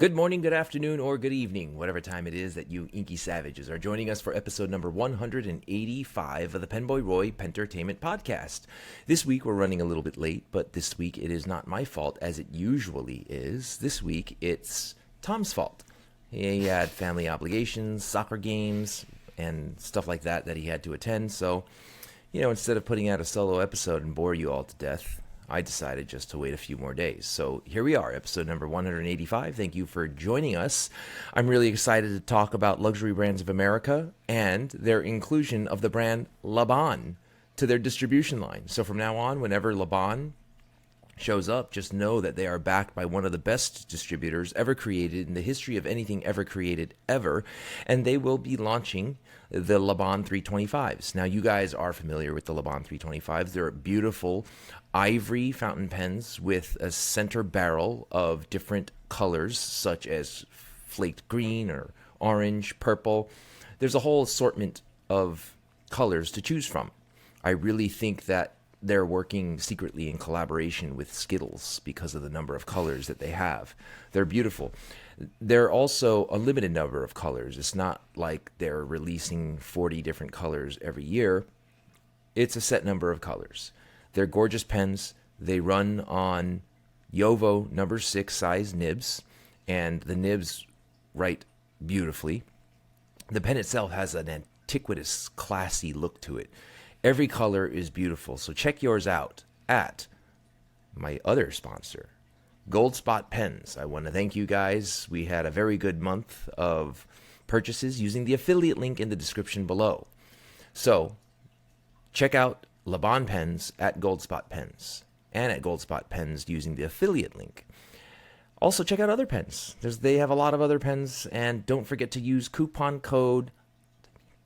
Good morning, good afternoon, or good evening, whatever time it is that you Inky Savages are joining us for episode number 185 of the PenBoyRoy Pentertainment Podcast. This week we're running a little bit late, but this week it is not my fault as it usually is. This week it's Tom's fault. He had family obligations, soccer games, and stuff like that he had to attend. So, instead of putting out a solo episode and bore you all to death, I decided just to wait a few more days. So here we are, episode number 185. Thank you for joining us. I'm really excited to talk about Luxury Brands of America and their inclusion of the brand Laban to their distribution line. So from now on, whenever Laban shows up, just know that they are backed by one of the best distributors ever created in the history of anything ever created ever, and they will be launching the Laban 325s. Now, you guys are familiar with the Laban 325s. They're beautiful ivory fountain pens with a center barrel of different colors, such as flaked green or orange, purple. There's a whole assortment of colors to choose from. I really think that they're working secretly in collaboration with Skittles because of the number of colors that they have. They're beautiful. They're also a limited number of colors. It's not like they're releasing 40 different colors every year. It's a set number of colors. They're gorgeous pens. They run on Yovo number 6 size nibs, and the nibs write beautifully. The pen itself has an antiquitous, classy look to it. Every color is beautiful, so check yours out at my other sponsor, Gold Spot Pens. I want to thank you guys. We had a very good month of purchases using the affiliate link in the description below. So check out Laban Pens at Gold Spot Pens and at Gold Spot Pens using the affiliate link. Also check out other pens. They have a lot of other pens, and don't forget to use coupon code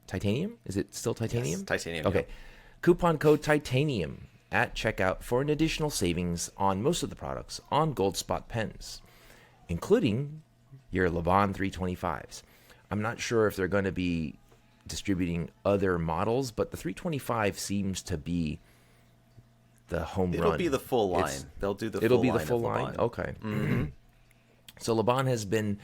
Titanium? Is it still Titanium? Yes, Titanium. Okay. Yeah. Coupon code Titanium at checkout for an additional savings on most of the products on Gold Spot Pens, including your Laban 325s. I'm not sure if they're going to be distributing other models, but the 325 seems to be the home run. It'll be the full line. They'll do the full line. It'll be the full line? Okay. Mm-hmm. So Laban has been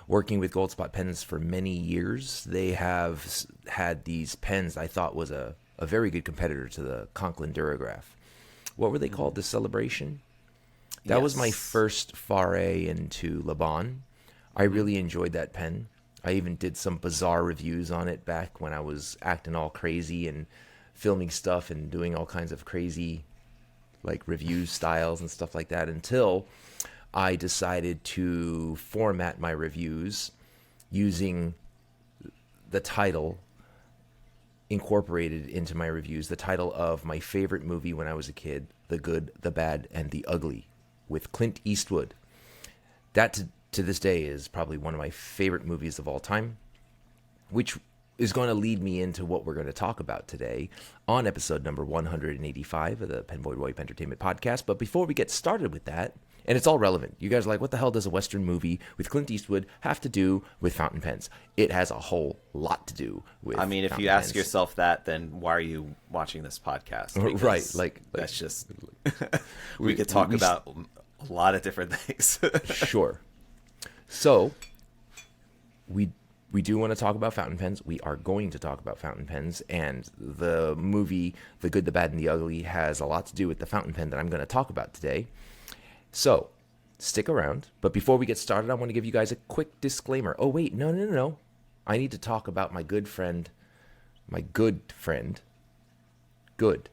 working with Gold Spot Pens for many years. They have had these pens I thought was a very good competitor to the Conklin Durograph. What were they called? The Celebration? That was my first foray into Laban. I really enjoyed that pen. I even did some bizarre reviews on it back when I was acting all crazy and filming stuff and doing all kinds of crazy review styles and stuff like that, until I decided to format my reviews using the title incorporated into my reviews, the title of my favorite movie when I was a kid, The Good, the Bad, and the Ugly, with Clint Eastwood. That to this day is probably one of my favorite movies of all time, which is going to lead me into what we're going to talk about today on episode number 185 of the PenBoyRoy Entertainment Podcast. But before we get started with that, and it's all relevant. You guys are like, what the hell does a Western movie with Clint Eastwood have to do with fountain pens? It has a whole lot to do with I mean, if you ask yourself that, then why are you watching this podcast? Because right. That's just... we could talk about a lot of different things. Sure. So, we do want to talk about fountain pens. We are going to talk about fountain pens. And the movie, The Good, the Bad, and the Ugly, has a lot to do with the fountain pen that I'm going to talk about today. So, stick around. But before we get started, I want to give you guys a quick disclaimer. Oh, wait, no. I need to talk about my good friend. Good.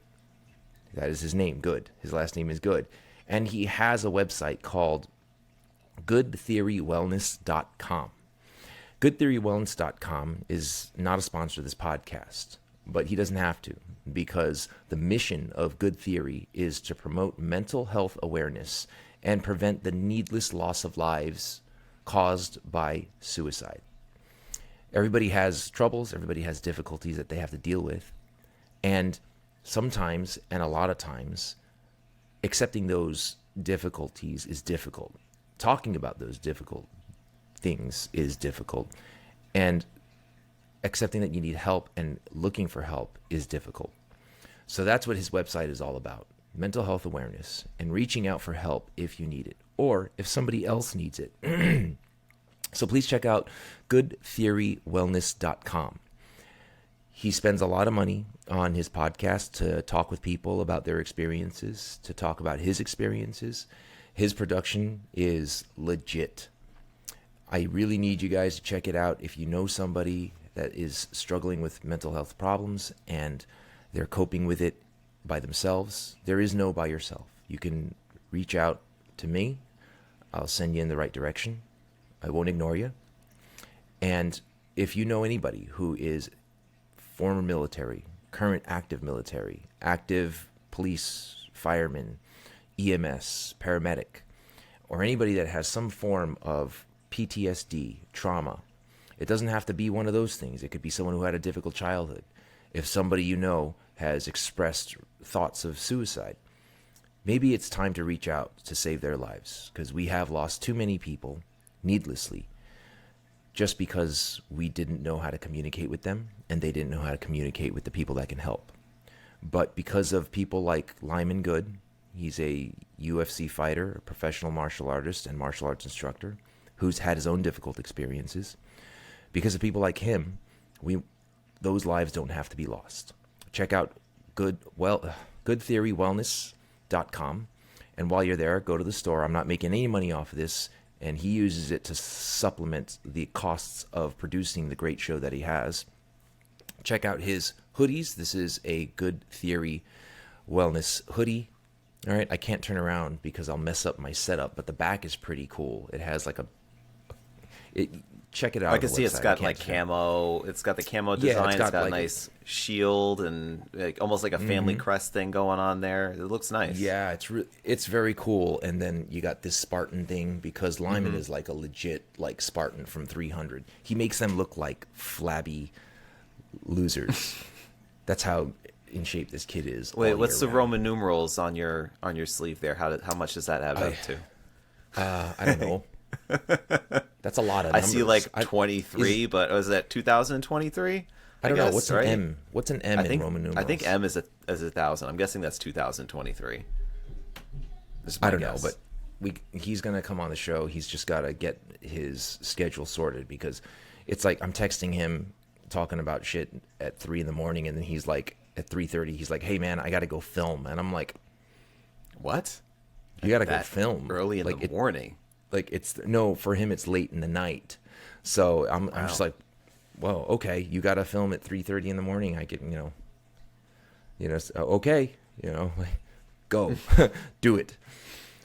That is his name, Good. His last name is Good. And he has a website called goodtheorywellness.com. Goodtheorywellness.com is not a sponsor of this podcast, but he doesn't have to, because the mission of Good Theory is to promote mental health awareness and prevent the needless loss of lives caused by suicide. Everybody has troubles, everybody has difficulties that they have to deal with, and sometimes, and a lot of times, accepting those difficulties is difficult. Talking about those difficult things is difficult, and accepting that you need help and looking for help is difficult. So that's what his website is all about. Mental health awareness and reaching out for help if you need it, or if somebody else needs it. So please check out goodtheorywellness.com. He spends a lot of money on his podcast to talk with people about their experiences, to talk about his experiences. His production is legit. I really need you guys to check it out. If you know somebody that is struggling with mental health problems and they're coping with it by themselves, there is no by yourself. You can reach out to me. I'll send you in the right direction. I won't ignore you. And if you know anybody who is former military, current active military, active police, fireman, EMS, paramedic, or anybody that has some form of PTSD, trauma, it doesn't have to be one of those things. It could be someone who had a difficult childhood. If somebody you know has expressed thoughts of suicide, maybe it's time to reach out to save their lives, because we have lost too many people needlessly just because we didn't know how to communicate with them and they didn't know how to communicate with the people that can help. But because of people like Lyman Good, he's a UFC fighter, a professional martial artist and martial arts instructor who's had his own difficult experiences. Because of people like him, those lives don't have to be lost. Check out goodtheorywellness.com. And while you're there, go to the store. I'm not making any money off of this. And he uses it to supplement the costs of producing the great show that he has. Check out his hoodies. This is a Good Theory Wellness hoodie. All right, I can't turn around because I'll mess up my setup, but the back is pretty cool. It has like check it out. I can see it's got like camo. It's got the camo design. It's got a nice shield and almost like a family crest thing going on there. It looks nice. Yeah, it's very cool. And then you got this Spartan thing, because Lyman is like a legit like Spartan from 300. He makes them look like flabby losers. That's how in shape this kid is. Wait, what's the Roman numerals on your sleeve there? How much does that add up to? I don't know. That's a lot of numbers. I see like 23, but was that 2023? I don't know. What's an M? What's an M in Roman numerals? I think M is a 1,000. I'm guessing that's 2023. I don't know, but he's gonna come on the show. He's just got to get his schedule sorted, because it's like I'm texting him talking about shit at 3 a.m, and then he's like at 3:30 he's like, "Hey man, I got to go film," and I'm like, "What? You got to go film early in the morning?" Like for him it's late in the night. So I'm just like, well, okay, you got to film at 3:30 in the morning. I get, okay, like, go do it.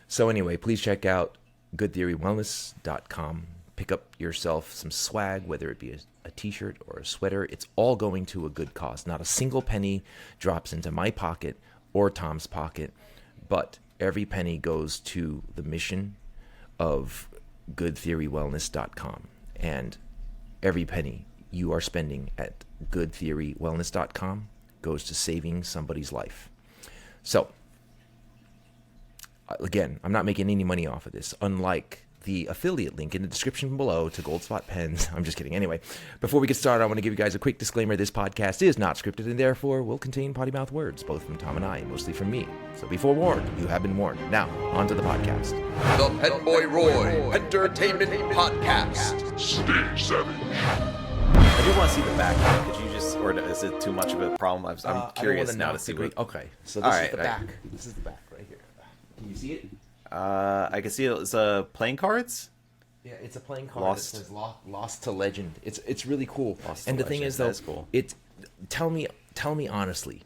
So anyway, please check out goodtheorywellness.com. Pick up yourself some swag, whether it be a t-shirt or a sweater. It's all going to a good cause. Not a single penny drops into my pocket or Tom's pocket, but every penny goes to the mission of goodtheorywellness.com, and every penny you are spending at goodtheorywellness.com goes to saving somebody's life. So again, I'm not making any money off of this, unlike the affiliate link in the description below to Gold Spot Pens. I'm just kidding. Anyway, before we get started, I want to give you guys a quick disclaimer. This podcast is not scripted and therefore will contain potty mouth words, both from Tom and I, mostly from me. So be forewarned, you have been warned. Now, on to the podcast. The PenBoyRoy Entertainment Podcast. Stay savage. I do want to see the back. Could you just, or is it too much of a problem? I'm curious now to see what. Okay, so this is the back. This is the back right here. Can you see it? I can see it's playing cards. Yeah, it's a playing card. It says Lost to Legend. It's really cool. And the thing is, though, cool. Tell me honestly.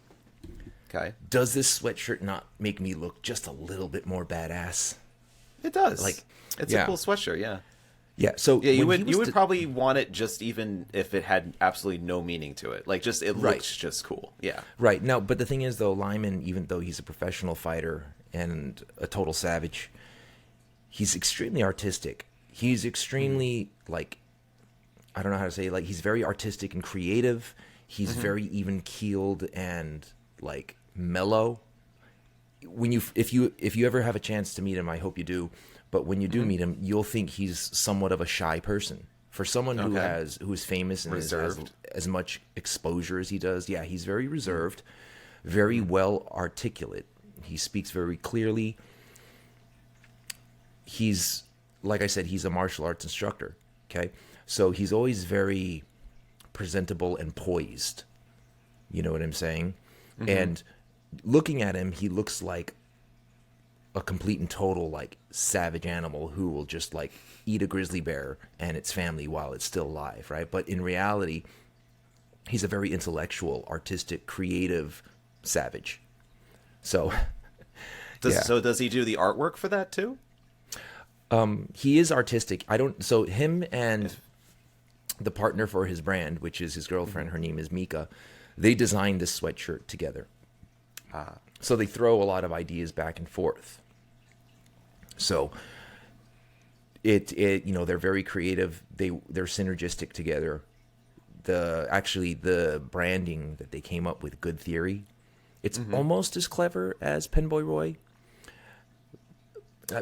Okay. Does this sweatshirt not make me look just a little bit more badass? It does. Like, it's a cool sweatshirt. Yeah. Yeah. So yeah, you would probably want it just even if it had absolutely no meaning to it. Like, just it looks just cool. Yeah. Right. Now, but the thing is, though, Lyman, even though he's a professional fighter and a total savage, he's extremely artistic. He's extremely, like, I don't know how to say, like, he's very artistic and creative. He's very even keeled and like mellow. When if you ever have a chance to meet him, I hope you do. But when you do meet him, you'll think he's somewhat of a shy person. For someone who is famous and has as much exposure as he does, yeah, he's very reserved, very well articulate. He speaks very clearly. He's, like I said, he's a martial arts instructor. Okay, so he's always very presentable and poised. You know what I'm saying? Mm-hmm. And looking at him, he looks like a complete and total like savage animal who will just like eat a grizzly bear and its family while it's still alive, right? But in reality, he's a very intellectual, artistic, creative savage. So, So does he do the artwork for that too? He is artistic. So him and the partner for his brand, which is his girlfriend, her name is Mika, they designed this sweatshirt together. So they throw a lot of ideas back and forth. So it they're very creative. They're synergistic together. The branding that they came up with, Good Theory, it's almost as clever as PenBoyRoy.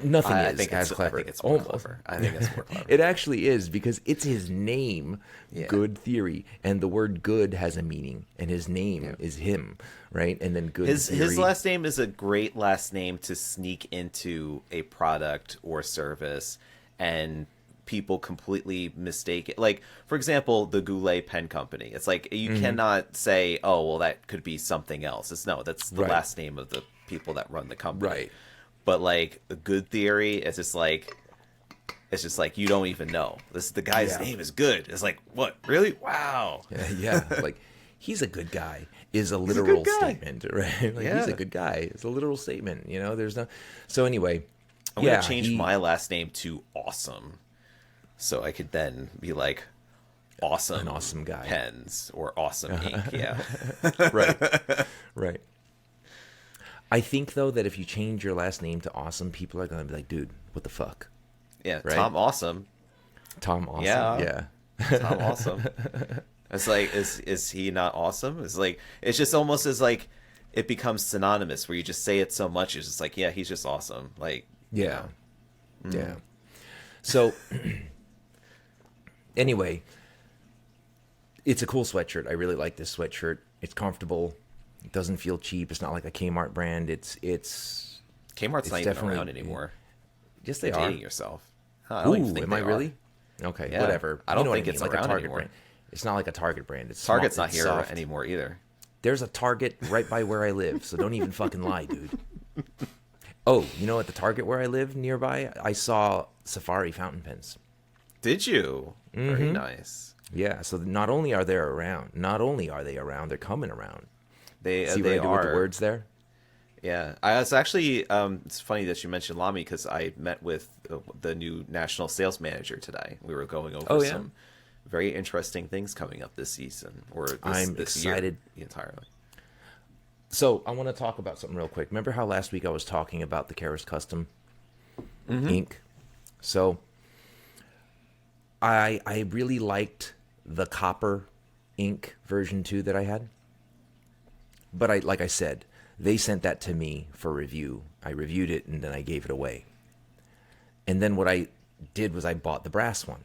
Nothing is as clever. I think it's more clever. I think it's more clever. It actually is, because it's his name, Good Theory, and the word good has a meaning, and his name is him, right? And then Good Theory. His last name is a great last name to sneak into a product or service, and people completely mistake it. Like, for example, the Goulet Pen Company. It's like you cannot say, "Oh, well, that could be something else." That's the last name of the people that run the company, right? But like the Good Theory, it's just like you don't even know. The guy's name is Good. It's like, what? Really? Wow. Yeah. Like, he's a good guy is a literal statement, right? Like, he's a good guy. It's a literal statement. There's no. So anyway, I'm gonna change my last name to Awesome, so I could then be like Awesome, an awesome guy, pens or Awesome ink. Yeah. Right. I think, though, that if you change your last name to Awesome, people are going to be like, dude, what the fuck? Yeah, right? Tom Awesome. Yeah. Tom Awesome. It's like, is he not awesome? It's like, it's just almost as like it becomes synonymous where you just say it so much. It's just like, yeah, he's just awesome. Like, yeah. So, anyway, it's a cool sweatshirt. I really like this sweatshirt. It's comfortable. It doesn't feel cheap. It's not like a Kmart brand. It's Kmart's not even around anymore. Yes, they You're are. dating yourself. Am I really? Okay, whatever. I don't think it's like a Target Target brand. brand. It's not like a Target brand. Target's not it's here soft. anymore either. There's a Target right by where I live, so don't even fucking lie, dude. Oh, at the Target where I live nearby, I saw Safari fountain pens. Did you? Very nice. Yeah, so not only are they around, they're coming around. See what I do with the words there? Yeah, I was actually. It's funny that you mentioned Lamy, because I met with the new national sales manager today. We were going over some very interesting things coming up this season, I'm this excited year entirely. So I want to talk about something real quick. Remember how last week I was talking about the Caris custom ink? So I really liked the copper ink version 2 that I had. But like I said, they sent that to me for review. I reviewed it, and then I gave it away. And then what I did was I bought the brass one.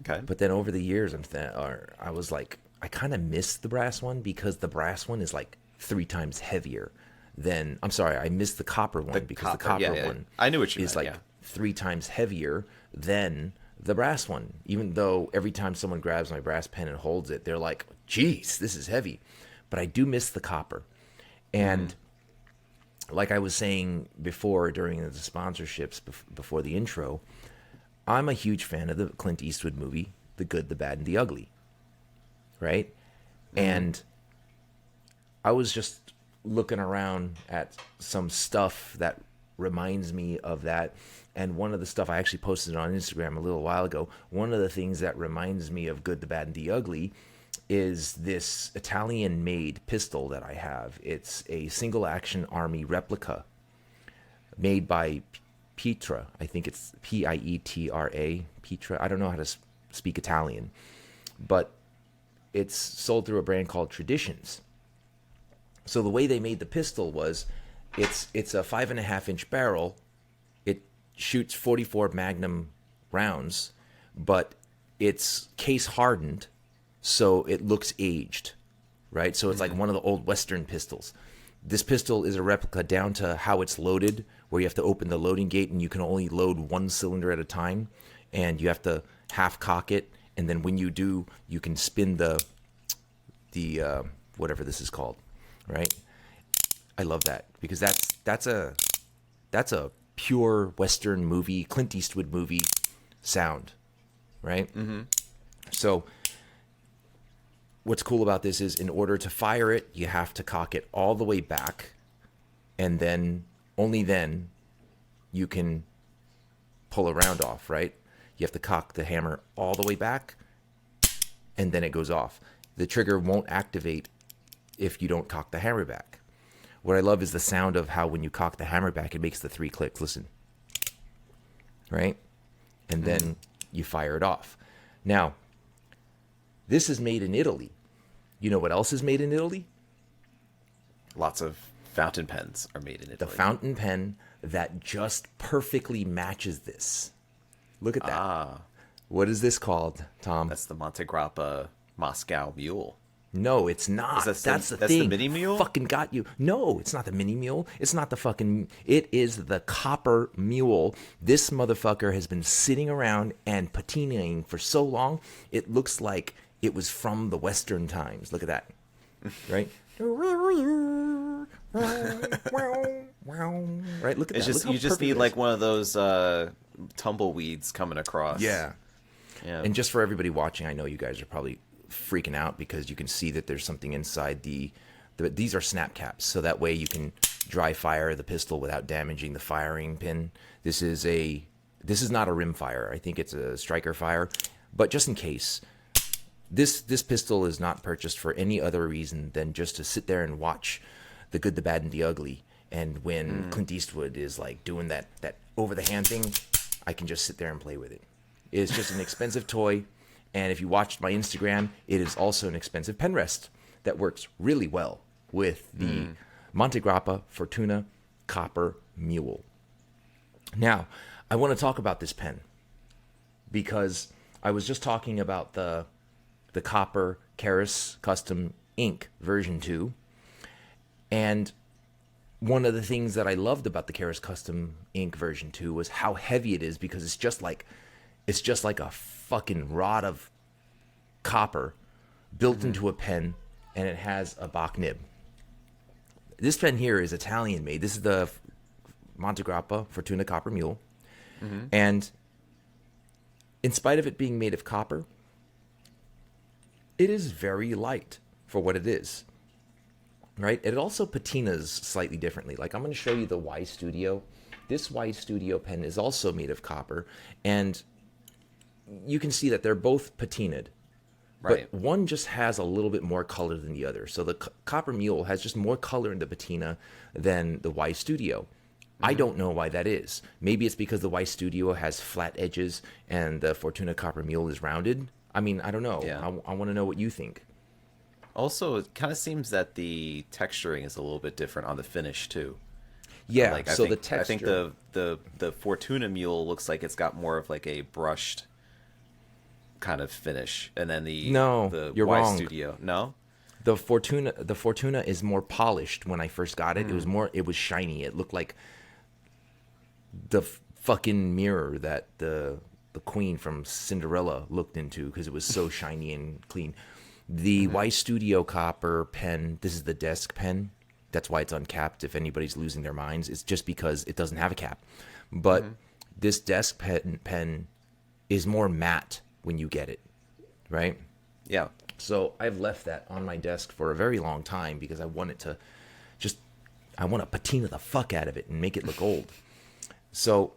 Okay. But then over the years, I was like, I kind of missed the brass one, because the brass one is like 3 times heavier than. I'm sorry, I missed the copper one the copper one. I knew what you is meant, like 3 times heavier than the brass one. Even though every time someone grabs my brass pen and holds it, they're like, "Geez, this is heavy." But I do miss the copper. And like I was saying before during the sponsorships, before the intro, I'm a huge fan of the Clint Eastwood movie, The Good, the Bad, and the Ugly. Right? And I was just looking around at some stuff that reminds me of that. And one of the stuff, I actually posted it on Instagram a little while ago. One of the things that reminds me of Good, the Bad, and the Ugly is this Italian-made pistol that I have. It's a single-action army replica made by Pietra. I think it's Pietra. Pietra. I don't know how to speak Italian, but it's sold through a brand called Traditions. So the way they made the pistol was, it's a 5.5-inch barrel. It shoots 44 Magnum rounds, but it's case hardened, so it looks aged, right? So it's like one of the old Western pistols. This pistol is a replica down to how it's loaded, where you have to open the loading gate and you can only load 1 cylinder at a time. and you have to half cock it, and then when you do, you can spin the whatever this is called, right? I love that because that's a pure Western movie, Clint Eastwood movie sound, right? Mm-hmm. So what's cool about this is in order to fire it, you have to cock it all the way back, and then only then you can pull a round off, right? You have to cock the hammer all the way back, and then it goes off. The trigger won't activate if you don't cock the hammer back. What I love is the sound of how when you cock the hammer back, it makes the 3 clicks. Listen. Right? And then you fire it off. Now, this is made in Italy. You know what else is made in Italy? Lots of fountain pens are made in Italy. The fountain pen that just perfectly matches this. Look at that. Ah. What is this called, Tom? That's the Monte Grappa Moscow Mule. No, it's not. That's the thing. The mini mule? Fucking got you. No, it's not the mini mule. It's not the fucking... It is the copper mule. This motherfucker has been sitting around and patinaing for so long, it looks like it was from the Western times. Look at that. Right? Right? Look at that. You just need like one of those tumbleweeds coming across. Yeah. And just for everybody watching, I know you guys are probably freaking out because you can see that there's something inside these are snap caps, so that way you can dry fire the pistol without damaging the firing pin. This is not a rim fire. I think it's a striker fire, but just in case, this pistol is not purchased for any other reason than just to sit there and watch The Good, the Bad, and the Ugly. And when Clint Eastwood is like doing that over the hand thing, I can just sit there and play with it. It's just an expensive toy. And if you watched my Instagram, it is also an expensive pen rest that works really well with the Monte Grappa Fortuna Copper Mule. Now, I want to talk about this pen because I was just talking about the Copper Caris Custom Ink version 2. And one of the things that I loved about the Caris Custom Ink version 2 was how heavy it is, because it's just like a fucking rod of copper built into a pen, and it has a Bach nib. This pen here is Italian made. This is the Monte Grappa Fortuna Copper Mule. And in spite of it being made of copper, it is very light for what it is. Right? It also patinas slightly differently. Like, I'm going to show you the Y Studio. This Y Studio pen is also made of copper, and you can see that they're both patinaed. Right. But one just has a little bit more color than the other. So the Copper Mule has just more color in the patina than the Y Studio. I don't know why that is. Maybe it's because the Y Studio has flat edges and the Fortuna Copper Mule is rounded. I mean, I don't know. Yeah. I want to know what you think. Also, it kind of seems that the texturing is a little bit different on the finish too. Yeah, like, the texture. I think the Fortuna Mule looks like it's got more of like a brushed kind of finish, and then the you're Y wrong. Studio. No, the Fortuna is more polished. When I first got it, it was shiny. It looked like the fucking mirror that the queen from Cinderella looked into, because it was so shiny and clean. The Y Studio copper pen, this is the desk pen. That's why it's uncapped. If anybody's losing their minds, it's just because it doesn't have a cap. But this desk pen is more matte when you get it, right? Yeah. So I've left that on my desk for a very long time because I want it to I want to patina the fuck out of it and make it look old. So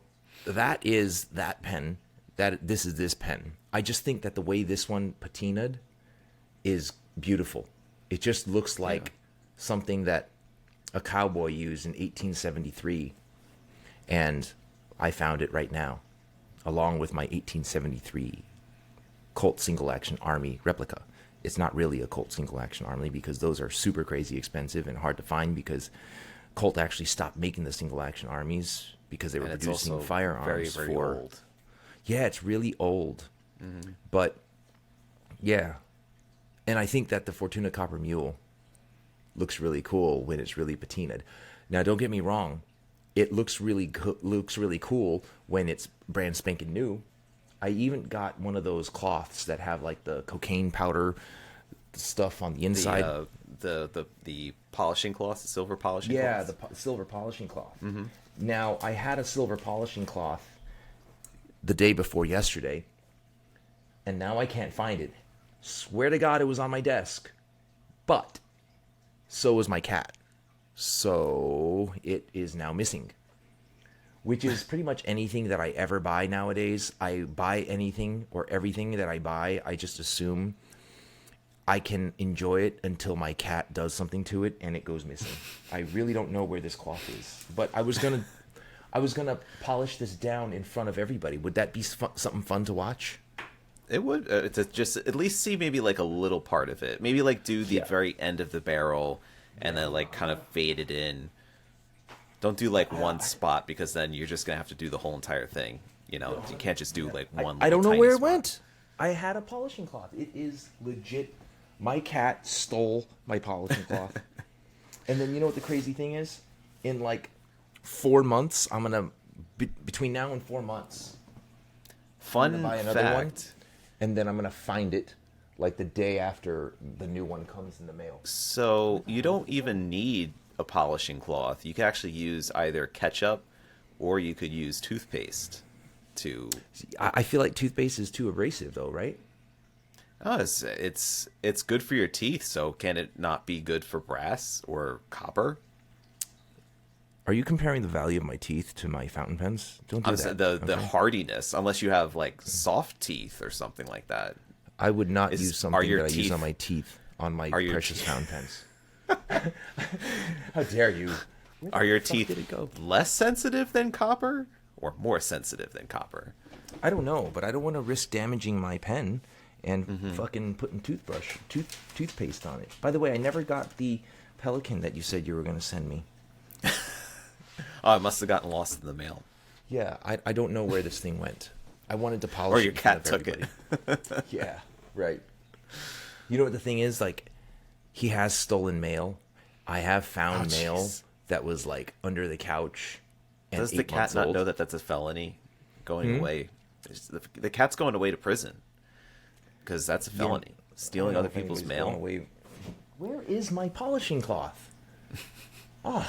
that is that pen. This is this pen. I just think that the way this one patinaed is beautiful. It just looks like something that a cowboy used in 1873. And I found it right now, along with my 1873 Colt Single Action Army replica. It's not really a Colt Single Action Army because those are super crazy expensive and hard to find, because Colt actually stopped making the Single Action Armies because they were producing firearms. Very, very old. Yeah, it's really old. But yeah. And I think that the Fortuna Copper Mule looks really cool when it's really patinaed. Now, don't get me wrong. It looks really cool when it's brand spanking new. I even got one of those cloths that have like the cocaine powder stuff on the inside. The polishing cloth, the silver polishing cloth. Yeah, the silver polishing cloth. Mm-hmm. Now, I had a silver polishing cloth the day before yesterday, and now I can't find it. Swear to God, it was on my desk. But so was my cat. So it is now missing. Which is pretty much anything that I ever buy nowadays. I buy anything or everything that I buy, I just assume I can enjoy it until my cat does something to it and it goes missing. I really don't know where this cloth is. But I was gonna polish this down in front of everybody. Would that be something fun to watch? It would to just at least see maybe like a little part of it. Maybe like do the very end of the barrel and then like kind of fade it in. Don't do like one spot because then you're just gonna have to do the whole entire thing. You know, you can't just do like one. I don't know tiny where it spot. went. I had a polishing cloth. It is legit. My cat stole my polishing cloth. And then you know what the crazy thing is? In like 4 months, I'm gonna between now and 4 months. Fun I'm gonna buy another fact. one, and then I'm gonna find it like the day after the new one comes in the mail. So you don't even need a polishing cloth. You can actually use either ketchup or you could use toothpaste to. I feel like toothpaste is too abrasive, though, right? Oh, it's good for your teeth. So can it not be good for brass or copper? Are you comparing the value of my teeth to my fountain pens? Don't do that. The hardiness, unless you have like soft teeth or something like that. I would not use something that I use teeth- on my teeth on my your precious fountain pens. How dare you? Where Are the your fuck teeth did it go? less sensitive than copper or more sensitive than copper? I don't know, but I don't want to risk damaging my pen and fucking putting toothpaste on it. By the way, I never got the Pelican that you said you were going to send me. Oh, it must have gotten lost in the mail. Yeah, I don't know where this thing went. I wanted to polish Or it your in front cat of took it. everybody. Yeah, right. You know what the thing is? Like, he has stolen mail. I have found mail jeez. that was like under the couch. And Does the 8 cat months not old. know that that's a felony? Going away. The cat's going away to prison. Because that's a felony. Stealing I don't other know if people's anybody's going mail. away. Where is my polishing cloth? Oh.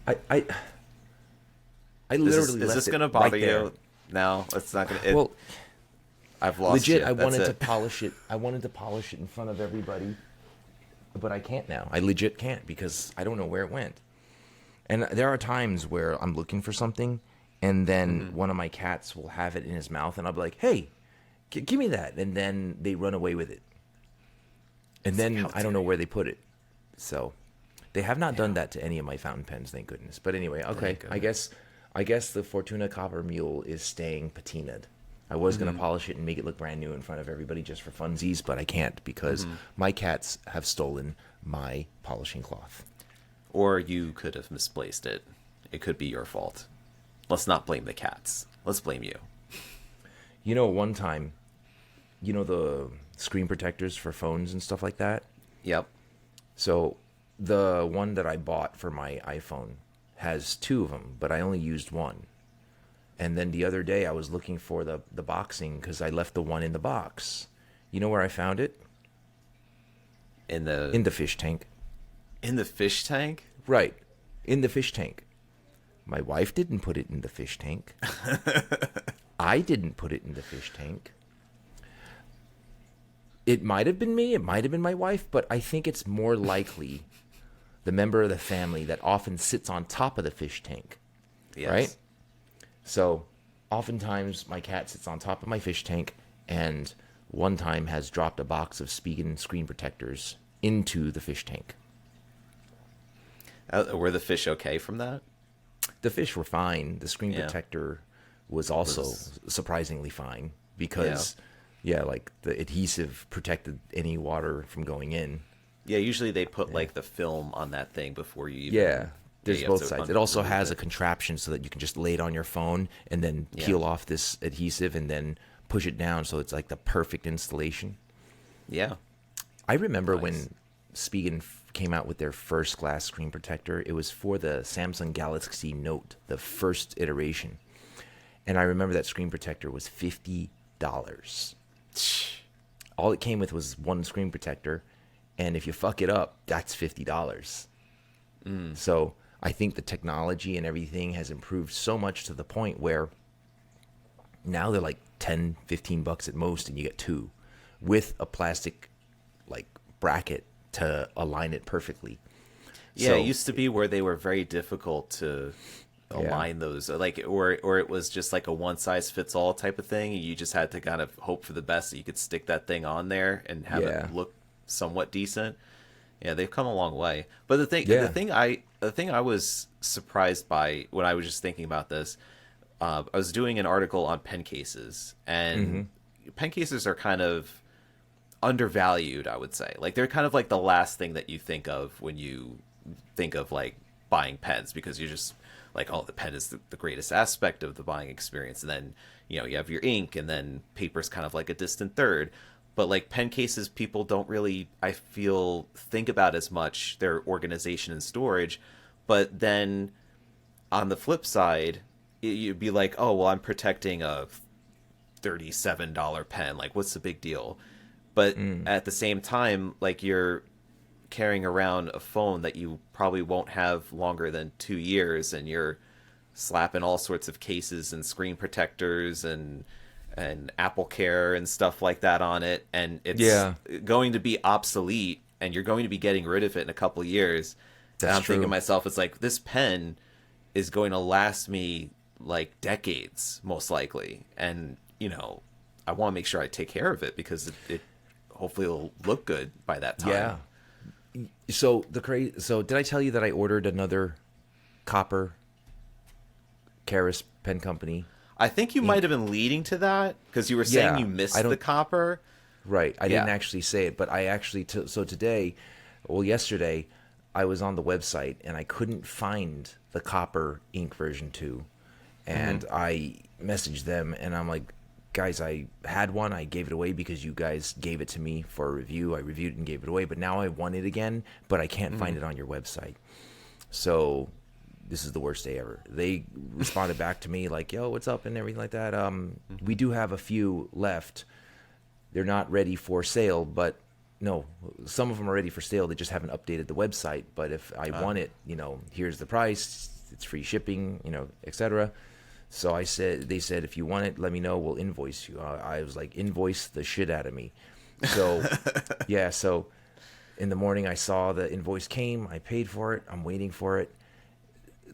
I literally Is left this it going to bother right there. you? No, it's not going to. Well, I've lost legit, you. I That's wanted to it. polish it. I wanted to polish it in front of everybody, but I can't now. I legit can't because I don't know where it went. And there are times where I'm looking for something, and then one of my cats will have it in his mouth, and I'll be like, "Hey, give me that!" And then they run away with it, and then how I don't know where they put it. So they have not done that to any of my fountain pens, thank goodness. But anyway, okay, good. I guess the Fortuna Copper Mule is staying patinaed. I was going to polish it and make it look brand new in front of everybody just for funsies, but I can't because my cats have stolen my polishing cloth. Or you could have misplaced it. It could be your fault. Let's not blame the cats. Let's blame you. You know, one time, you know the screen protectors for phones and stuff like that? Yep. So the one that I bought for my iPhone has 2 of them, but I only used one. And then the other day I was looking for the boxing because I left the one in the box. You know where I found it? In the In the fish tank. in the fish tank? Right. In the fish tank. My wife didn't put it in the fish tank. I didn't put it in the fish tank. It might have been me, it might have been my wife, but I think it's more likely the member of the family that often sits on top of the fish tank. Yes. Right? So, oftentimes my cat sits on top of my fish tank and one time has dropped a box of Spigen screen protectors into the fish tank. Were the fish okay from that? The fish were fine. The screen Yeah. protector was also surprisingly fine because, like the adhesive protected any water from going in. Yeah, usually they put like the film on that thing before you even. Yeah, there's you have both to sides. It also remove has it. a contraption so that you can just lay it on your phone and then peel off this adhesive and then push it down so it's like the perfect installation. Yeah. I remember Nice. when Spigen came out with their first glass screen protector. It was for the Samsung Galaxy Note, the first iteration. And I remember that screen protector was $50. All it came with was one screen protector, and if you fuck it up, that's $50. So I think the technology and everything has improved so much to the point where now they're like 10, 15 bucks at most, and you get two with a plastic like bracket to align it perfectly. Yeah, So, it used to be where they were very difficult to align those, like, or it was just like a one size fits all type of thing. You just had to kind of hope for the best that you could stick that thing on there and have it look somewhat decent. Yeah, they've come a long way. But the thing I was surprised by when I was just thinking about this, I was doing an article on pen cases, and pen cases are kind of undervalued, I would say. Like, they're kind of like the last thing that you think of when you think of like buying pens, because you're just like, oh, the pen is the greatest aspect of the buying experience, and then you have your ink, and then paper's kind of like a distant third. But like pen cases, people don't really, I feel, think about as much their organization and storage. But then on the flip side, you'd be like, oh, well, I'm protecting a $37 pen, like what's the big deal? But at the same time, like, you're carrying around a phone that you probably won't have longer than 2 years, and you're slapping all sorts of cases and screen protectors and Apple Care and stuff like that on it, and it's going to be obsolete, and you're going to be getting rid of it in a couple of years. And I'm thinking to myself, it's like, this pen is going to last me like decades, most likely, and I want to make sure I take care of it, because it hopefully it'll look good by that time. Yeah. So did I tell you that I ordered another copper Caris pen company? I think you might have been leading to that, because you were saying you missed the copper. Right. I didn't actually say it, but I actually yesterday I was on the website and I couldn't find the copper ink version 2, and I messaged them and I'm like, guys, I had one. I gave it away because you guys gave it to me for a review. I reviewed it and gave it away, but now I want it again, but I can't find it on your website. So this is the worst day ever. They responded back to me like, yo, what's up and everything like that. We do have a few left. They're not ready for sale, but no, some of them are ready for sale. They just haven't updated the website. But if I want it, here's the price. It's free shipping, etc. So they said, if you want it, let me know. We'll invoice you. I was like, invoice the shit out of me. So, so in the morning I saw the invoice came. I paid for it. I'm waiting for it.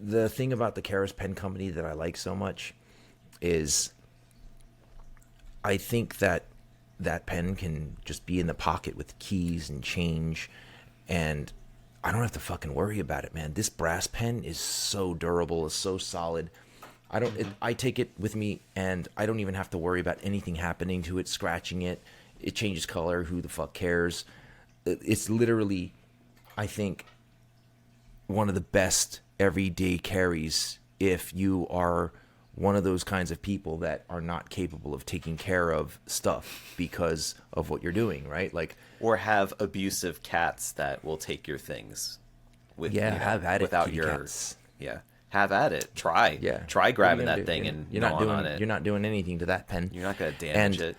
The thing about the Caris Pen Company that I like so much is I think that pen can just be in the pocket with keys and change, and I don't have to fucking worry about it, man. This brass pen is so durable. It's so solid. I take it with me, and I don't even have to worry about anything happening to it, scratching it. It changes color. Who the fuck cares? It's literally, I think, one of the best everyday carries if you are one of those kinds of people that are not capable of taking care of stuff because of what you're doing, right? Like, or have abusive cats that will take your things with have at it without your cats. Have at it. Try grabbing that thing and you're not doing on it. You're not doing anything to that pen. You're not going to damage it.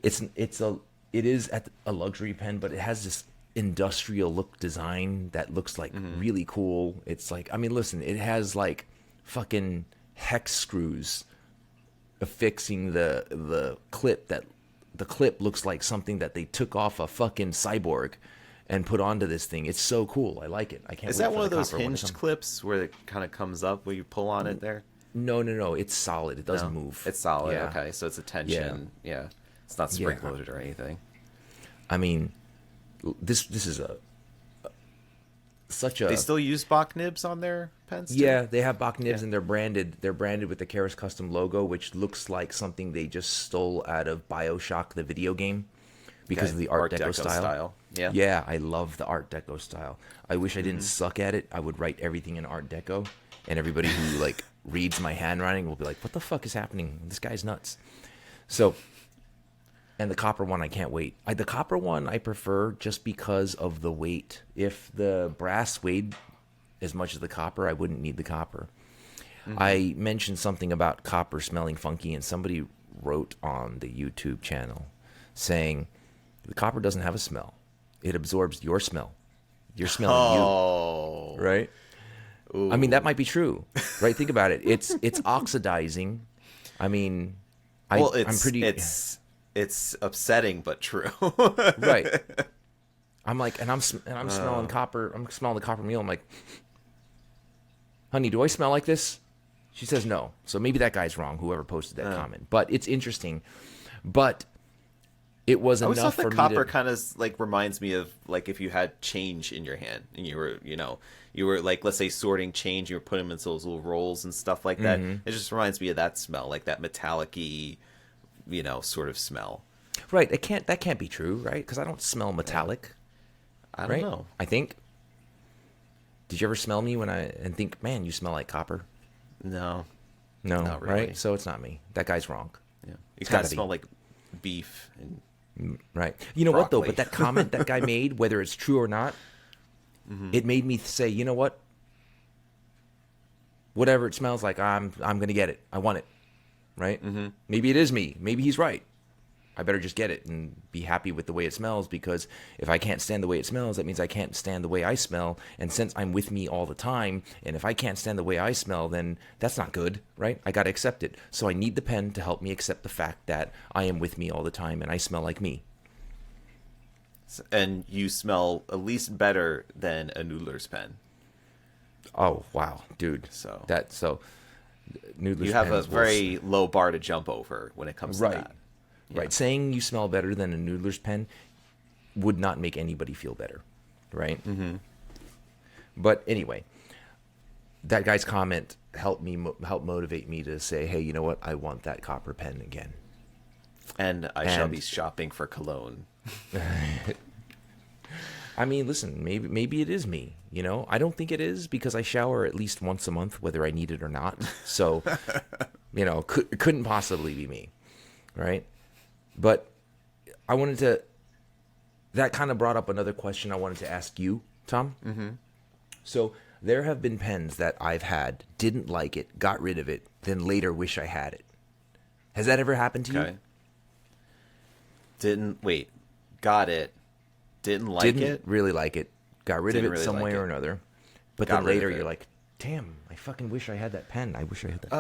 It is a luxury pen, but it has this industrial look design that looks like really cool. It's like, I mean, listen, it has like fucking hex screws affixing the clip. That the clip looks like something that they took off a fucking cyborg and put onto this thing. It's so cool. I like it. I can't. Is wait that for one of the those copper one to hinged come. clips where it kind of comes up where you pull on it there? No. It's solid. It doesn't move. It's solid. Yeah. Okay, so it's a tension. Yeah. It's not spring loaded or anything. I mean, this is such a. They still use Bach nibs on their pens too? Yeah, they have Bach nibs and they're branded. They're branded with the Caris custom logo, which looks like something they just stole out of BioShock, the video game, because of the Art Deco style. Yeah. Yeah, I love the Art Deco style. I wish I didn't suck at it. I would write everything in Art Deco, and everybody who like reads my handwriting will be like, "What the fuck is happening? This guy's nuts." So, and the copper one, I can't wait. The copper one I prefer just because of the weight. If the brass weighed as much as the copper, I wouldn't need the copper. I mentioned something about copper smelling funky, and somebody wrote on the YouTube channel saying the copper doesn't have a smell. It absorbs your smell. You're smelling you, right? Ooh. I mean, that might be true, right? Think about it. It's oxidizing. I mean, it's upsetting but true, right? I'm like, and I'm smelling copper. I'm smelling the copper meal. I'm like, honey, do I smell like this? She says no. So maybe that guy's wrong, whoever posted that comment. But it's interesting. But it was enough for me to... I always thought that copper kind of like reminds me of like if you had change in your hand and you were like, let's say sorting change, you were putting them into those little rolls and stuff like that. It just reminds me of that smell, like that metallic-y, sort of smell. Right. That can't be true, right? Because I don't smell metallic. I don't know. I think. Did you ever smell me and think, man, you smell like copper? No, not really. Right? So it's not me. That guy's wrong. Yeah, you kind of smell like beef. Right. You know what though? But that comment that guy made, whether it's true or not, it made me say, you know what? Whatever it smells like, I'm gonna get it. I want it. Right? Maybe it is me. Maybe he's right. I better just get it and be happy with the way it smells, because if I can't stand the way it smells, that means I can't stand the way I smell. And since I'm with me all the time, and if I can't stand the way I smell, then that's not good, right? I got to accept it. So I need the pen to help me accept the fact that I am with me all the time and I smell like me. And you smell at least better than a Noodler's pen. Oh, wow, dude. Noodler's you have a very low bar to jump over when it comes to that. Yeah. Right. Saying you smell better than a Noodler's pen would not make anybody feel better. Right? But anyway, that guy's comment helped motivate me to say, hey, you know what? I want that copper pen again. And I shall be shopping for cologne. I mean, listen, maybe it is me. I don't think it is, because I shower at least once a month, whether I need it or not. So, it couldn't possibly be me. Right? But that kind of brought up another question I wanted to ask you, Tom. So there have been pens that I've had, didn't like it, got rid of it, then later wish I had it. Has that ever happened to you? Got it, didn't really like it, got rid of it some way or another. But then later you're like, damn, I fucking wish I had that pen. I wish I had that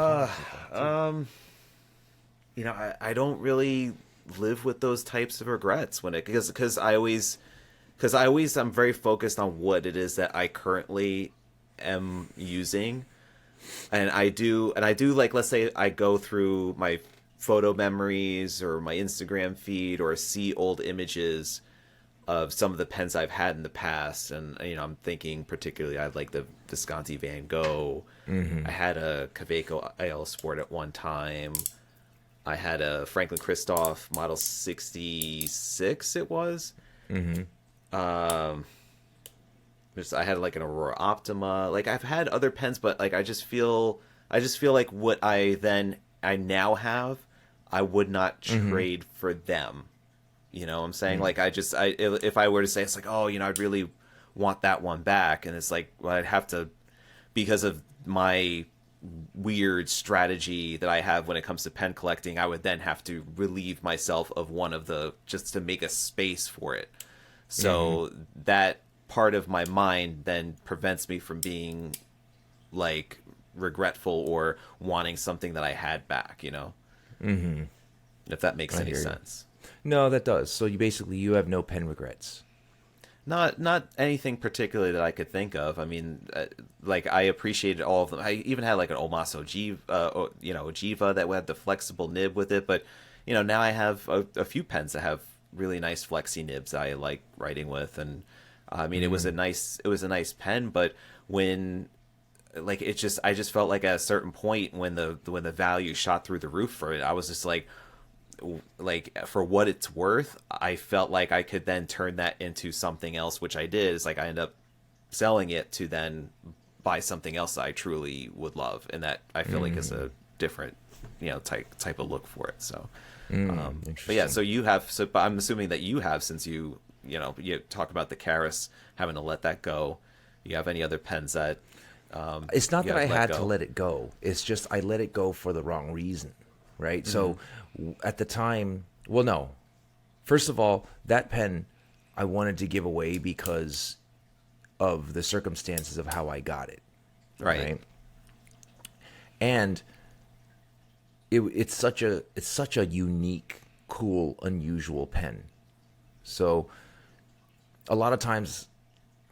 pen. I don't really live with those types of regrets because I always I'm very focused on what it is that I currently am using, and I do like, let's say I go through my photo memories or my Instagram feed or see old images of some of the pens I've had in the past, and I'm thinking particularly I like the Visconti Van Gogh. I had a Kaweco IL Sport at one time. I had a Franklin Christoph Model 66, it was. I had like an Aurora Optima. Like, I've had other pens, but like I just feel like what I now have, I would not trade for them. You know what I'm saying? Like, if I were to say, it's like, oh, I'd really want that one back, and it's like, well, I'd have to, because of my weird strategy that I have when it comes to pen collecting, I would then have to relieve myself of one of just to make a space for it. So that part of my mind then prevents me from being like regretful or wanting something that I had back, if that makes any sense. No, that does. So you have no pen regrets. Not anything particularly that I could think of. I mean, like, I appreciated all of them. I even had like an Omaso Jiva that had the flexible nib with it. But now I have a few pens that have really nice flexi nibs I like writing with. And I mean, it was a nice pen. But when I just felt like at a certain point when the value shot through the roof for it, I was just like for what it's worth, I felt like I could then turn that into something else, which I did. Is like I end up selling it to then buy something else that I truly would love, and that I feel like is a different type of look for it. So but yeah, but I'm assuming that you have, since you talk about the Caris having to let that go. You have any other pens that It's not that I had to go. let it go. It's just I let it go for the wrong reason, right? So at the time, well, no. First of all, that pen I wanted to give away because of the circumstances of how I got it. Right. And it's such a unique, cool, unusual pen. So a lot of times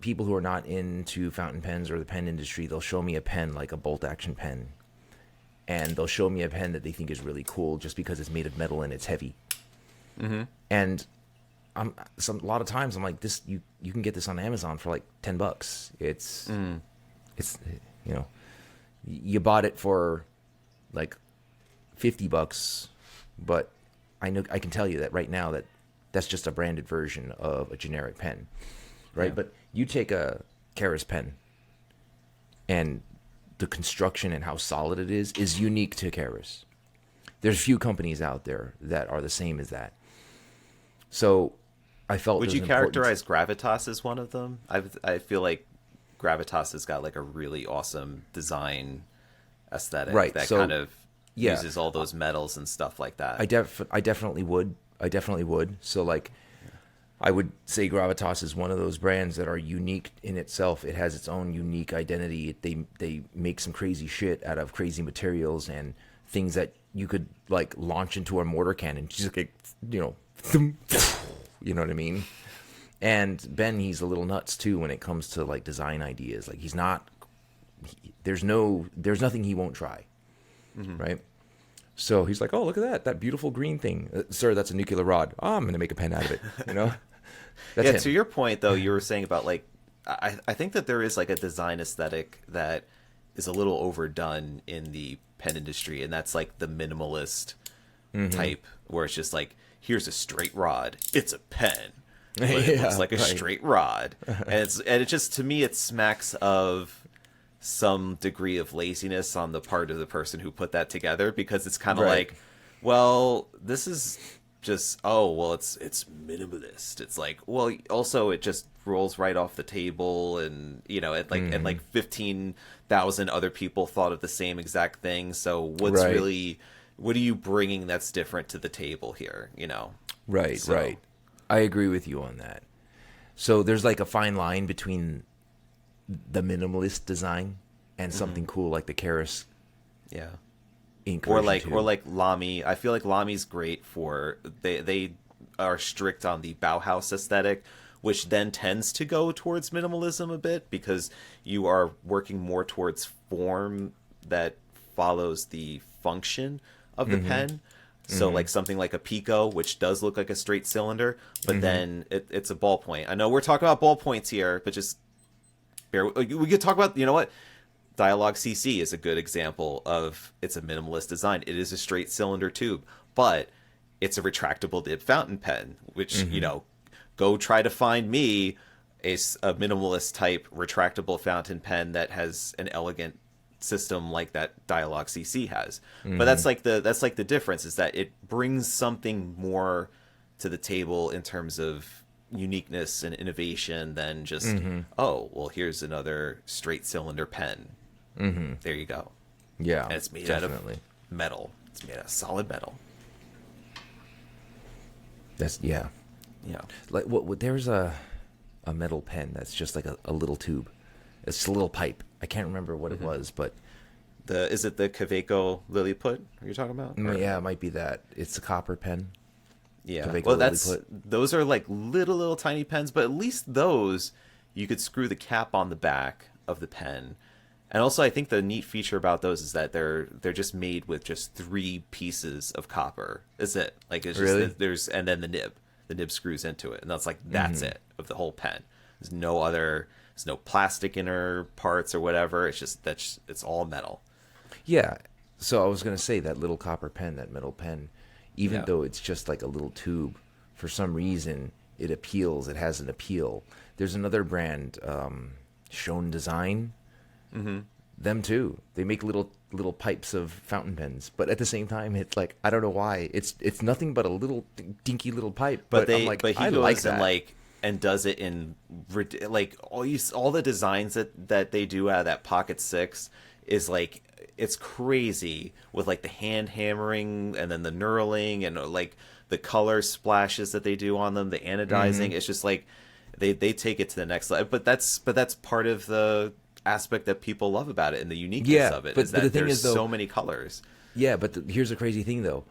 people who are not into fountain pens or the pen industry, they'll show me a pen like a bolt action pen, and they'll show me a pen that they think is really cool just because it's made of metal and it's heavy. And a lot of times I'm like, this you can get this on Amazon for like $10. It's you know, you bought it for like $50, but I can tell you that right now that's just a branded version of a generic pen, right? Yeah. But you take a Caris pen, and the construction and how solid it is unique to Caris. There's few companies out there that are the same as that. So I felt. Would you characterize Gravitas as one of them? I feel like Gravitas has got like a really awesome design aesthetic, right? That So, kind of yeah, uses all those metals and stuff like that. I definitely would. So like, I would say Gravitas is one of those brands that are unique in itself. It has its own unique identity. They make some crazy shit out of crazy materials and things that you could like launch into a mortar cannon. Just like, you know, you know what I mean? And Ben, he's a little nuts too when it comes to like design ideas. Like there's nothing he won't try, right? So he's like, oh, look at that beautiful green thing. Sir, that's a nuclear rod. Oh, I'm going to make a pen out of it, you know? That's him. To your point, though, you were saying about, like, I think that there is, like, a design aesthetic that is a little overdone in the pen industry, and that's, like, the minimalist type, where it's just, like, here's a straight rod. It's a pen. But it looks like a straight rod. And it just, to me, it smacks of some degree of laziness on the part of the person who put that together, because it's kind of like, well, this is just, it's minimalist. It's like, well, also it just rolls right off the table, and you know, and like 15,000 other people thought of the same exact thing. So what are you bringing that's different to the table here? You know, right. I agree with you on that. So there's like a fine line between the minimalist design and something cool like the Caris, ink or version like Lamy. I feel like Lamy's great for they are strict on the Bauhaus aesthetic, which then tends to go towards minimalism a bit, because you are working more towards form that follows the function of the pen. So like something like a Pico, which does look like a straight cylinder, but then it's a ballpoint. I know we're talking about ballpoints here, but just we could talk about, you know what? Dialogue CC is a good example of, it's a minimalist design. It is a straight cylinder tube, but it's a retractable nib fountain pen, which, you know, go try to find me a minimalist type retractable fountain pen that has an elegant system like that Dialogue CC has. But that's like the difference, is that it brings something more to the table in terms of uniqueness and innovation than just oh, well, here's another straight cylinder pen. There you go. Yeah, and it's made definitely out of metal. It's made out of solid metal. That's like what there's a metal pen that's just like a little tube. It's just a little pipe. I can't remember what it was, but is it the Kaweco Lilliput you're talking about? Yeah, it might be that. It's a copper pen. Yeah, Kaweco well, Lilliput. those are like little tiny pens, but at least those you could screw the cap on the back of the pen. And also, I think the neat feature about those is that they're just made with just 3 pieces of copper. Is it like it's really? Just and then the nib screws into it, and that's it of the whole pen. There's no plastic inner parts or whatever. It's just it's all metal. Yeah. So I was gonna say that little copper pen, that metal pen, even though it's just like a little tube, for some reason it appeals. It has an appeal. There's another brand, Shown Design. Them too. They make little pipes of fountain pens, but at the same time, it's like, I don't know why. It's nothing but a little dinky little pipe. But I'm like, he I goes like that. and like and does it in like all the designs that they do out of that Pocket 6 is like, it's crazy with like the hand hammering and then the knurling and like the color splashes that they do on them, the anodizing. It's just like they take it to the next level. But that's part of the aspect that people love about it and the uniqueness of it, is that the thing there's so many colors. Yeah, but here's the crazy thing though.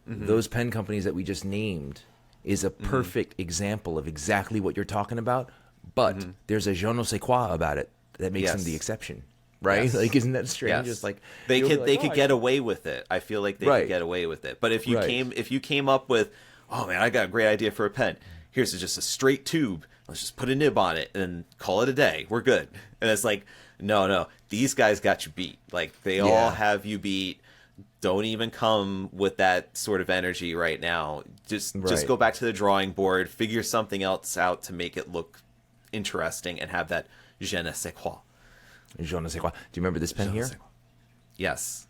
Those pen companies that we just named is a perfect example of exactly what you're talking about, but there's a je ne sais quoi about it that makes them the exception. Right? Yes. Like, isn't that strange? Yes. It's like they could get away with it. I feel like they could get away with it. But if you came up with, oh man, I got a great idea for a pen. Here's just a straight tube. Let's just put a nib on it and call it a day. We're good. And it's like, no, these guys got you beat. Like, they all have you beat. Don't even come with that sort of energy right now. Just go back to the drawing board, figure something else out to make it look interesting and have that je ne sais quoi. Je ne sais quoi. Do you remember this pen here? Yes.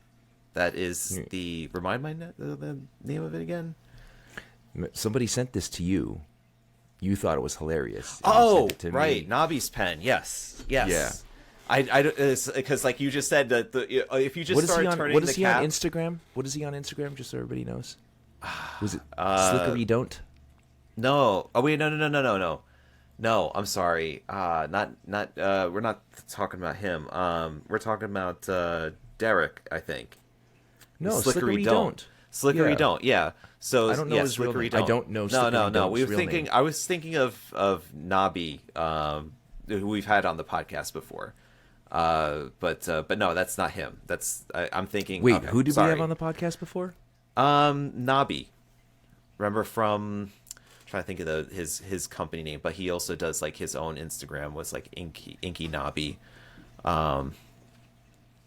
That is the... Remind the name of it again? Somebody sent this to you. You thought it was hilarious. Oh, right. Nobby's pen. Yes. Yeah. I because like you just said that if you just start turning what is he cap... on Instagram? What is he on Instagram? Just so everybody knows. Was it Slickery Don't? No. Oh wait, no. No, I'm sorry. Not. We're not talking about him. We're talking about Derek, I think. No, Slickery Don't. Slickery Don't. Yeah. So I don't know his real name. I don't know. No. We were thinking. Name. I was thinking of Nobby, who we've had on the podcast before. But no, that's not him. I'm thinking. Wait, who did we have on the podcast before? Nobby. Remember from. Trying to think of his company name, but he also does like his own Instagram was like Inky Nobby.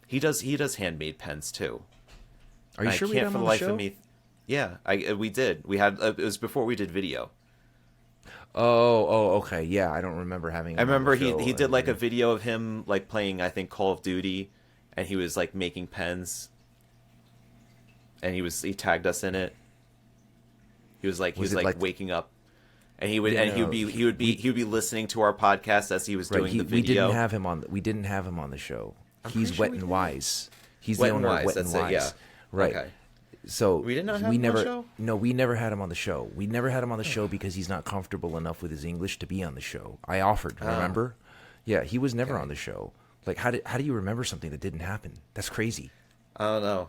He does handmade pens too. Are you sure we had him on the show? Yeah, we did. We had it was before we did video. Oh, okay. Yeah, I don't remember having. I remember he did like a video of him like playing, I think, Call of Duty, and he was like making pens, and he tagged us in it. He was like waking up, and he would be listening to our podcast as he was doing the video. We didn't have him on. We didn't have him on the show. He's Wet and Wise. He's the owner of Wet and Wise. Yeah. Right. Okay. So we did not have him on the show? No, we never had him on the show. We never had him on the show because he's not comfortable enough with his English to be on the show. I offered, remember? Yeah, he was never on the show. Like, how do you remember something that didn't happen? That's crazy. I don't know.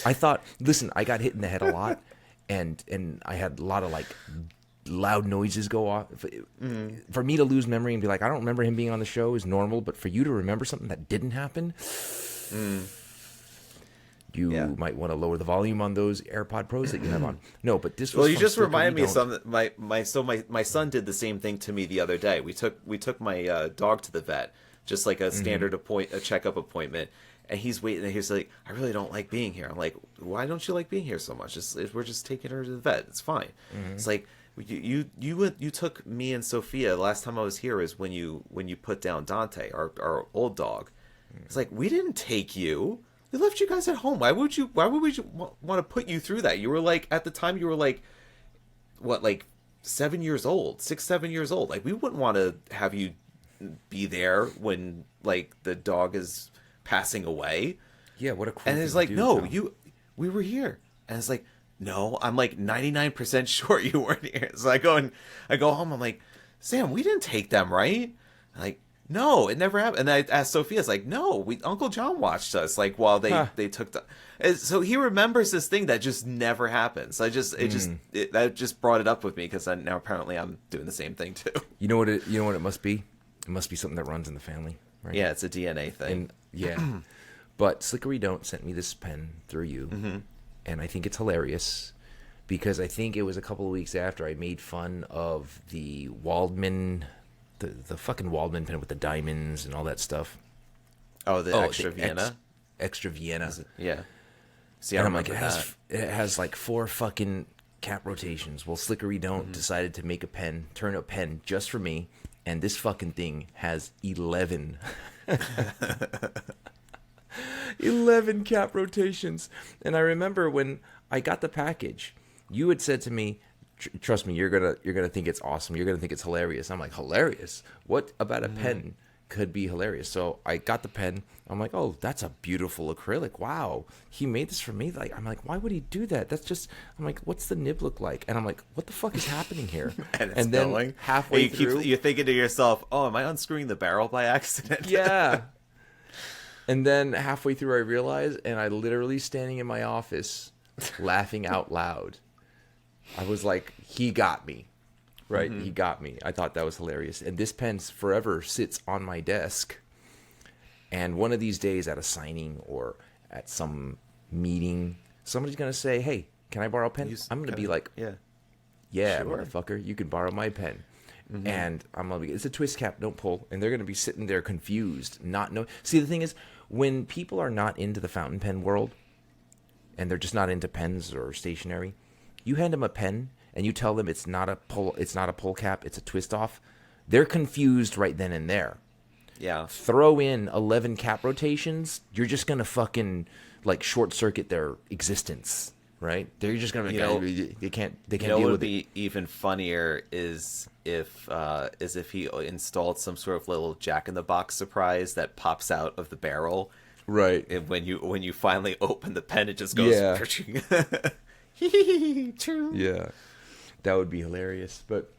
I thought, listen, I got hit in the head a lot, and I had a lot of like loud noises go off. For me to lose memory and be like, I don't remember him being on the show is normal, but for you to remember something that didn't happen, you might want to lower the volume on those AirPod Pros that you have on. No, but this was. Well, you just reminded me of something. My son did the same thing to me the other day. We took my dog to the vet, just like a standard a checkup appointment, and he's waiting. And he's like, I really don't like being here. I'm like, why don't you like being here so much? We're just taking her to the vet. It's fine. It's like you took me and Sophia. The last time I was here is when you put down Dante, our old dog. It's like, we didn't take you. We left you guys at home. Why would we want to put you through that? You were like, at the time you were like, what, like 7 years old, 6, 7 years old. Like, we wouldn't want to have you be there when like the dog is passing away. Yeah, what a cruel And it's like, no, we were here. And it's like, no, I'm like 99% sure you weren't here. So I go home. I'm like, Sam, we didn't take them, right? Like, no, it never happened. And I asked Sophia, it's like, no, Uncle John watched us, like, while they took the... So he remembers this thing that just never happens. That just brought it up with me, because now apparently I'm doing the same thing too. You know what it must be? It must be something that runs in the family, right? Yeah, it's a DNA thing. But Slickery Don't sent me this pen through you, and I think it's hilarious, because I think it was a couple of weeks after I made fun of the Waldman... The fucking Waldman pen with the diamonds and all that stuff. Oh, the extra Vienna? Extra Vienna. Yeah. See, and I'm like, it has like 4 fucking cap rotations. Well, Slickery Don't decided to make turn a pen just for me, and this fucking thing has 11. 11 cap rotations. And I remember when I got the package, you had said to me, trust me, you're gonna think it's awesome. You're gonna think it's hilarious. I'm like, hilarious? What about a pen could be hilarious? So I got the pen. I'm like, oh, that's a beautiful acrylic. Wow, he made this for me. Like, I'm like, why would he do that? That's just. I'm like, what's the nib look like? And I'm like, what the fuck is happening here? and then going. Halfway through, you're thinking to yourself, oh, am I unscrewing the barrel by accident? Yeah. And then halfway through, I realized, and I literally standing in my office, laughing out loud. I was like, he got me, right? He got me. I thought that was hilarious. And this pen forever sits on my desk. And one of these days at a signing or at some meeting, somebody's going to say, hey, can I borrow a pen? I'm going to be like, yeah, sure. Motherfucker, you can borrow my pen. And I'm going to be, it's a twist cap, don't pull. And they're going to be sitting there confused, not know. See, the thing is, when people are not into the fountain pen world and they're just not into pens or stationery, you hand them a pen and you tell them it's not a pull cap, it's a twist off. They're confused right then and there. Yeah. Throw in 11 cap rotations, you're just going to fucking like short circuit their existence, right? They're just going to they can't deal with it. What would be even funnier is if he installed some sort of little Jack in the Box surprise that pops out of the barrel. Right. And when you finally open the pen, it just goes. Yeah. True. Yeah. That would be hilarious. But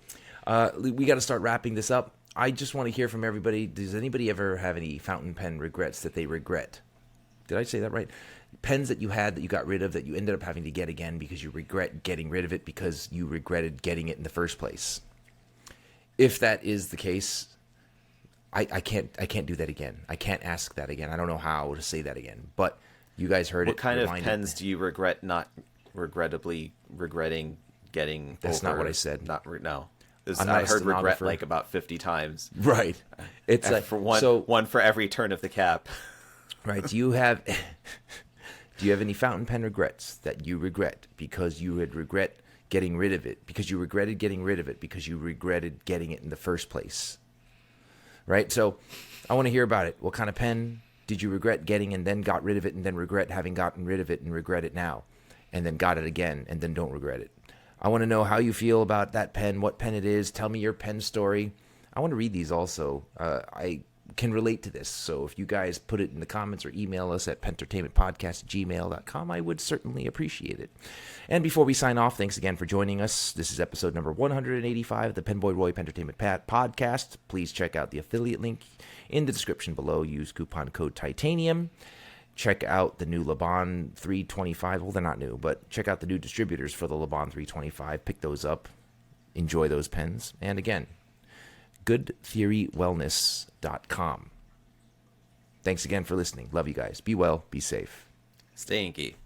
we got to start wrapping this up. I just want to hear from everybody. Does anybody ever have any fountain pen regrets that they regret? Did I say that right? Pens that you had that you got rid of that you ended up having to get again because you regret getting rid of it because you regretted getting it in the first place. If that is the case, I can't do that again. I can't ask that again. I don't know how to say that again. But you guys heard it. What kind of pens do you regretting getting? That's not what I said. No. I heard regret like about 50 times. Right. It's like for one for every turn of the cap. Right. Do you have any fountain pen regrets that you regret because you had regret getting rid of it, because you regretted getting rid of it, because you regretted getting it in the first place? Right? So I want to hear about it. What kind of pen did you regret getting and then got rid of it and then regret having gotten rid of it and regret it now and then got it again and then don't regret it? I want to know how you feel about that pen, what pen it is. Tell me your pen story. I want to read these also. I can relate to this. So if you guys put it in the comments or email us at pentertainmentpodcast@gmail.com, I would certainly appreciate it. And before we sign off, thanks again for joining us. This is episode number 185 of the PenBoyRoy Pentertainment Podcast. Please check out the affiliate link in the description below. Use coupon code TITANIUM. Check out the new Laban 325. Well, they're not new, but check out the new distributors for the Laban 325. Pick those up. Enjoy those pens. And again, goodtheorywellness.com. Thanks again for listening. Love you guys. Be well. Be safe. Stay inky.